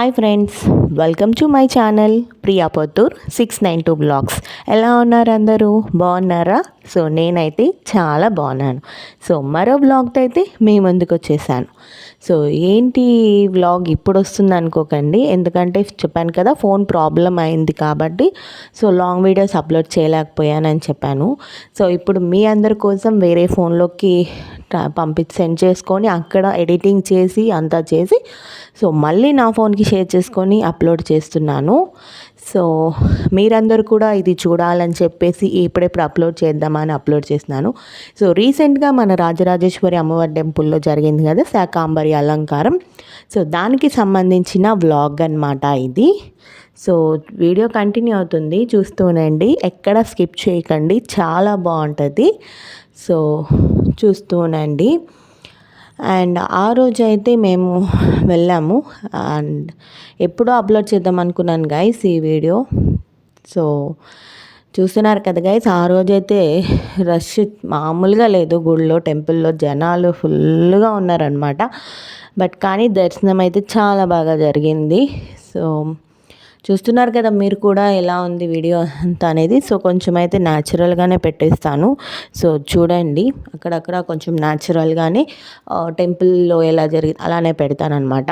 Hi friends, welcome to my channel Priya Pottur 692 blogs. ఎలా ఉన్నారు అందరూ? బాగున్నారా? సో నేనైతే చాలా బాగున్నాను. సో మరో బ్లాగ్తో అయితే మీ ముందుకు వచ్చేసాను. సో ఏంటి వ్లాగ్ ఇప్పుడు వస్తుంది అనుకోకండి, ఎందుకంటే చెప్పాను కదా ఫోన్ ప్రాబ్లం అయింది కాబట్టి సో లాంగ్ వీడియోస్ అప్లోడ్ చేయలేకపోయానని చెప్పాను. సో ఇప్పుడు మీ అందరి కోసం వేరే ఫోన్లోకి సెండ్ చేసుకొని అక్కడ ఎడిటింగ్ చేసి అంతా చేసి సో మళ్ళీ నా ఫోన్కి షేర్ చేసుకొని అప్లోడ్ చేస్తున్నాను. సో మీరందరూ కూడా ఇది చూడాలని చెప్పేసి ఇప్పుడెప్పుడు అప్లోడ్ చేద్దామని అప్లోడ్ చేస్తున్నాను. సో రీసెంట్గా మన రాజరాజేశ్వరి అమ్మవారి టెంపుల్లో జరిగింది కదా శాకాంబరి అలంకారం. సో దానికి సంబంధించిన వ్లాగ్ అన్నమాట ఇది. సో వీడియో కంటిన్యూ అవుతుంది, చూస్తూనండి, ఎక్కడ స్కిప్ చేయకండి, చాలా బాగుంటుంది. సో చూస్తూనండి. అండ్ ఆ రోజు అయితే మేము వెళ్ళాము అండ్ ఎప్పుడో అప్లోడ్ చేద్దాం అనుకున్నాను గైస్ ఈ వీడియో. సో చూస్తున్నారు కదా గైస్, ఆ రోజైతే రష్ మామూలుగా లేదు, గుడిలో టెంపుల్లో జనాలు ఫుల్గా ఉన్నారనమాట. బట్ కానీ దర్శనం అయితే చాలా బాగా జరిగింది. సో చూస్తున్నారు కదా మీరు కూడా ఎలా ఉంది వీడియో అంతా అనేది. సో కొంచెం అయితే న్యాచురల్గానే పెట్టేస్తాను. సో చూడండి, అక్కడక్కడ కొంచెం న్యాచురల్గానే టెంపుల్లో ఎలా జరిగింది అలానే పెడతానమాట.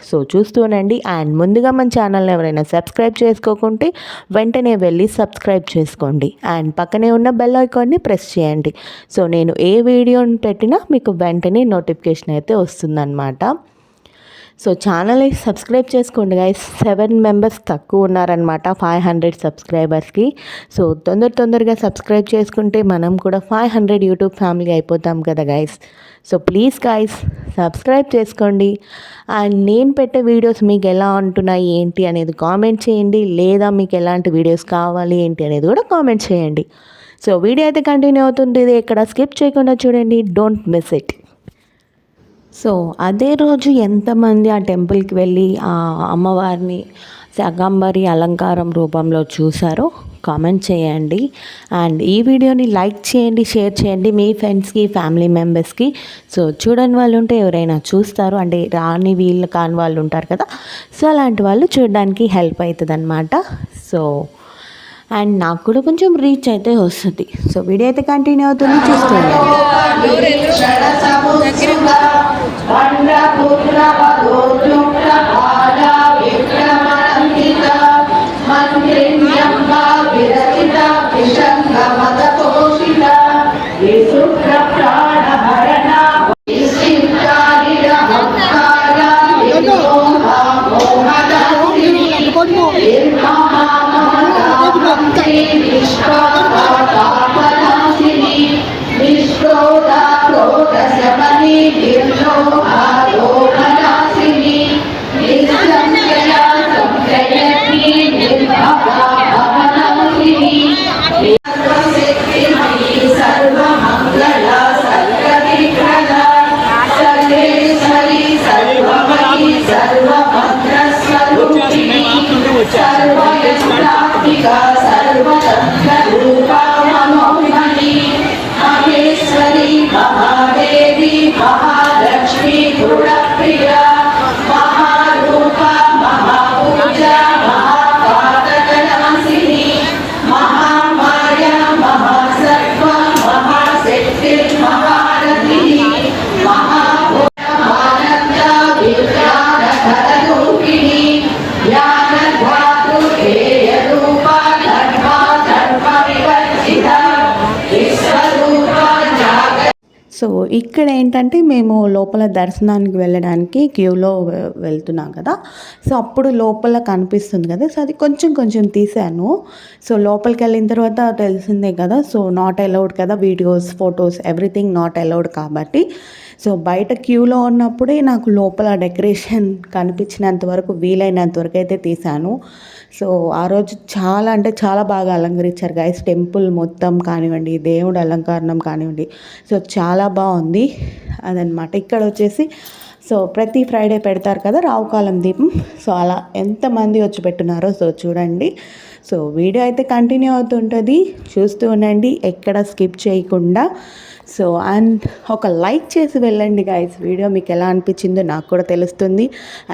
సో చూస్తూనండి. అండ్ ముందుగా మన ఛానల్ని ఎవరైనా సబ్స్క్రైబ్ చేసుకోకుంటే వెంటనే వెళ్ళి సబ్స్క్రైబ్ చేసుకోండి. అండ్ పక్కనే ఉన్న బెల్ ఐకాన్ని ప్రెస్ చేయండి. సో నేను ఏ వీడియోని పెట్టినా మీకు వెంటనే నోటిఫికేషన్ అయితే వస్తుందన్నమాట. సో ఛానల్ సబ్స్క్రైబ్ చేసుకోండి గైస్. 7 మెంబర్స్ తక్కువ ఉన్నారనమాట 500 సబ్స్క్రైబర్స్కి. సో తొందరగా సబ్స్క్రైబ్ చేసుకుంటే మనం కూడా 500 యూట్యూబ్ ఫ్యామిలీ అయిపోతాం కదా guys. So please guys subscribe చేసుకోండి. అండ్ నేను పెట్టే వీడియోస్ మీకు ఎలా ఉంటున్నాయి ఏంటి అనేది కామెంట్ చేయండి, లేదా మీకు ఎలాంటి వీడియోస్ కావాలి ఏంటి అనేది కూడా కామెంట్ చేయండి. సో వీడియో అయితే కంటిన్యూ అవుతుంది, ఇది ఎక్కడ స్కిప్ చేయకుండా చూడండి, డోంట్ మిస్ ఇట్. సో అదే రోజు ఎంతమంది ఆ టెంపుల్కి వెళ్ళి ఆ అమ్మవారిని శాకాంబరి అలంకారం రూపంలో చూసారో కామెంట్ చేయండి. అండ్ ఈ వీడియోని లైక్ చేయండి, షేర్ చేయండి మీ ఫ్రెండ్స్కి, ఫ్యామిలీ మెంబర్స్కి. సో చూడని వాళ్ళు ఉంటే ఎవరైనా చూస్తారు, అంటే రాని వీళ్ళు కాని వాళ్ళు ఉంటారు కదా, సో అలాంటి వాళ్ళు చూడడానికి హెల్ప్ అవుతుంది అనమాట. సో అండ్ నాకు కూడా కొంచెం రీచ్ అయితే వస్తుంది. సో వీడియో అయితే కంటిన్యూ అవుతుంది, చూస్తుంది. సో ఇక్కడ ఏంటంటే మేము లోపల దర్శనానికి వెళ్ళడానికి క్యూలో వెళ్తున్నాం కదా, సో అప్పుడు లోపల కనిపిస్తుంది కదా, సో అది కొంచెం తీసాను. సో లోపలికి వెళ్ళిన తర్వాత తెలిసిందే కదా, సో నాట్ అలౌడ్ కదా, videos photos everything not allowed కాబట్టి సో బయట క్యూలో ఉన్నప్పుడే నాకు లోపల డెకరేషన్ కనిపించినంత వరకు వీలైనంత వరకు అయితే తీసాను. సో ఆ రోజు చాలా అంటే చాలా బాగా అలంకరించారు గైస్, టెంపుల్ మొత్తం కానివ్వండి, దేవుడు అలంకరణం కానివ్వండి, సో చాలా బాగుంది అదనమాట. ఇక్కడ వచ్చేసి సో ప్రతి ఫ్రైడే పెడతారు కదా రావుకాలం దీపం, సో అలా ఎంతమంది వచ్చి పెట్టున్నారో సో చూడండి. సో వీడియో అయితే కంటిన్యూ అవుతుంటుంది, చూస్తూ ఉండండి ఎక్కడ స్కిప్ చేయకుండా. సో అండ్ ఒక లైక్ చేసి వెళ్ళండి గైస్. వీడియో మీకు ఎలా అనిపించిందో నాకు కూడా తెలుస్తుంది,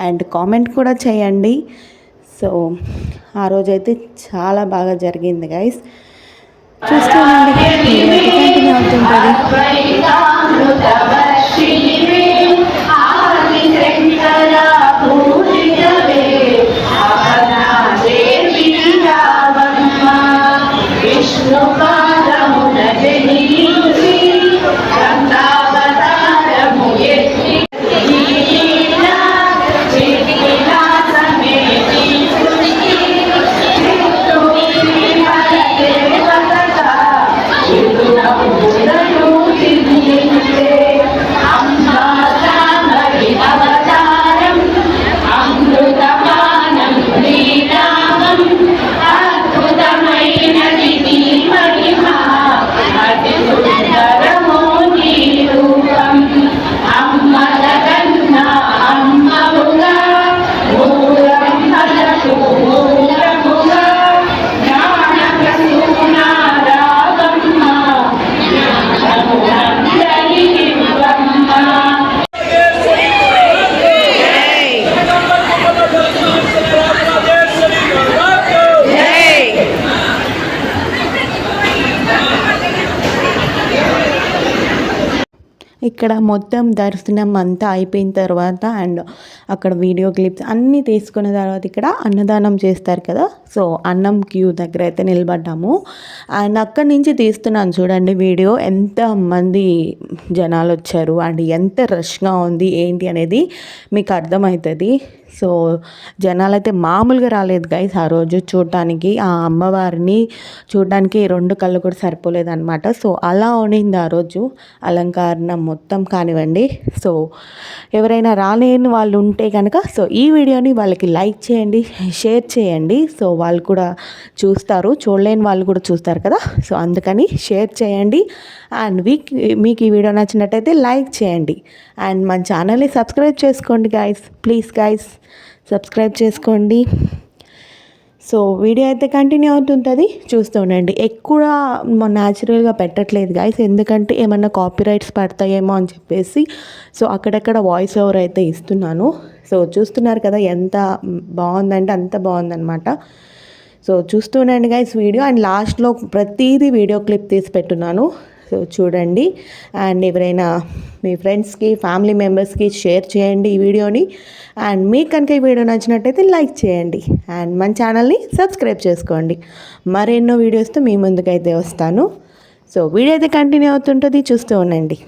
అండ్ కామెంట్ కూడా చేయండి. సో ఆ రోజైతే చాలా బాగా జరిగింది గైస్. చూస్తూ ఉండండి, వీడియో అయితే కంటిన్యూ అవుతుంటుంది. ఇక్కడ మొత్తం దర్శనం అంతా అయిపోయిన తర్వాత అండ్ అక్కడ వీడియో క్లిప్స్ అన్నీ తీసుకున్న తర్వాత ఇక్కడ అన్నదానం చేస్తారు కదా. సో అన్నం క్యూ దగ్గర అయితే నిలబడ్డాము, అండ్ అక్కడి నుంచి తీస్తున్నాను చూడండి వీడియో. ఎంతమంది జనాలు వచ్చారు అండ్ ఎంత రష్గా ఉంది ఏంటి అనేది మీకు అర్థమవుతుంది. సో జనాలు అయితే మామూలుగా రాలేదు గైస్ ఆ రోజు చూడటానికి. ఆ అమ్మవారిని చూడడానికి 2 కళ్ళు కూడా సరిపోలేదన్నమాట. సో అలా ఉండింది ఆ రోజు అలంకరణ మొత్తం కానివ్వండి. సో ఎవరైనా రాలేని వాళ్ళు ఉంటే కనుక సో ఈ వీడియోని వాళ్ళకి లైక్ చేయండి, షేర్ చేయండి. సో వాళ్ళు కూడా చూస్తారు, చూడలేని వాళ్ళు కూడా చూస్తారు కదా. సో అందుకని షేర్ చేయండి, అండ్ మీకు ఈ వీడియో నచ్చినట్టయితే లైక్ చేయండి, అండ్ మన ఛానల్ని సబ్స్క్రైబ్ చేసుకోండి గైస్. ప్లీజ్ గైస్ సబ్స్క్రైబ్ చేసుకోండి. సో వీడియో అయితే కంటిన్యూ అవుతుంటుంది, చూస్తూ ఉండండి. ఎక్కువ న్యాచురల్గా పెట్టట్లేదు గైస్, ఎందుకంటే ఏమన్నా కాపీరైట్స్ పడతాయేమో అని చెప్పేసి. సో అక్కడక్కడ వాయిస్ ఓవర్ అయితే ఇస్తున్నాను. సో చూస్తున్నారు కదా ఎంత బాగుందంటే అంత బాగుందన్నమాట. సో చూస్తూ ఉండండి గైస్ వీడియో, అండ్ లాస్ట్లో ప్రతిదీ వీడియో క్లిప్ తీసి పెట్టున్నాను. సో చూడండి, అండ్ ఎవరైనా మీ ఫ్రెండ్స్కి ఫ్యామిలీ మెంబర్స్కి షేర్ చేయండి ఈ వీడియోని, అండ్ మీకు కనుక ఈ వీడియో నచ్చినట్టయితే లైక్ చేయండి, అండ్ మన ఛానల్ని సబ్స్క్రైబ్ చేసుకోండి. మరెన్నో వీడియోస్తో మీ ముందుకైతే వస్తాను. సో వీడియో అయితే కంటిన్యూ అవుతుంటుంది, చూస్తూ ఉండండి.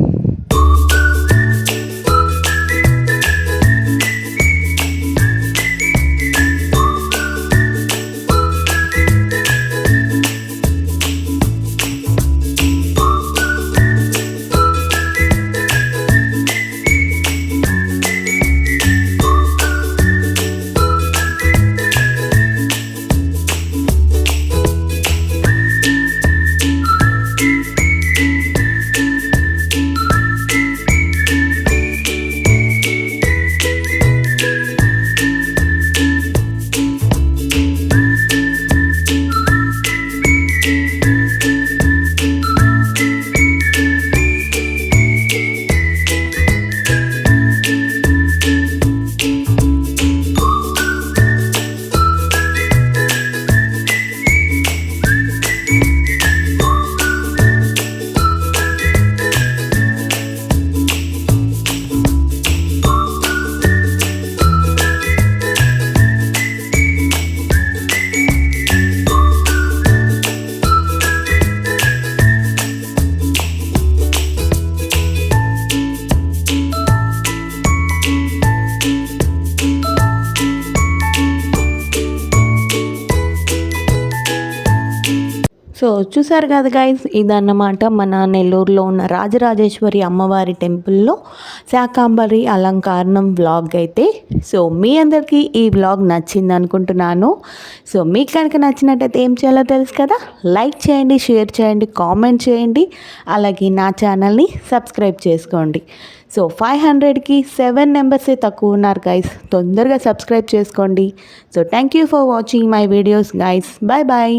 సో చూసారు కదా గైస్, ఇదన్నమాట మన నెల్లూరులో ఉన్న రాజరాజేశ్వరి అమ్మవారి టెంపుల్లో శాకాంబరి అలంకరణం వ్లాగ్ అయితే. సో మీ అందరికీ ఈ వ్లాగ్ నచ్చింది అనుకుంటున్నాను. సో మీకు కనుక నచ్చినట్టయితే ఏం చేయాలో తెలుసు కదా, లైక్ చేయండి, షేర్ చేయండి, కామెంట్ చేయండి, అలాగే నా ఛానల్ని సబ్స్క్రైబ్ చేసుకోండి. సో 500కి 7 మెంబర్సే తక్కువ ఉన్నారు గైస్, తొందరగా సబ్స్క్రైబ్ చేసుకోండి. So thank you for watching my videos guys, bye bye.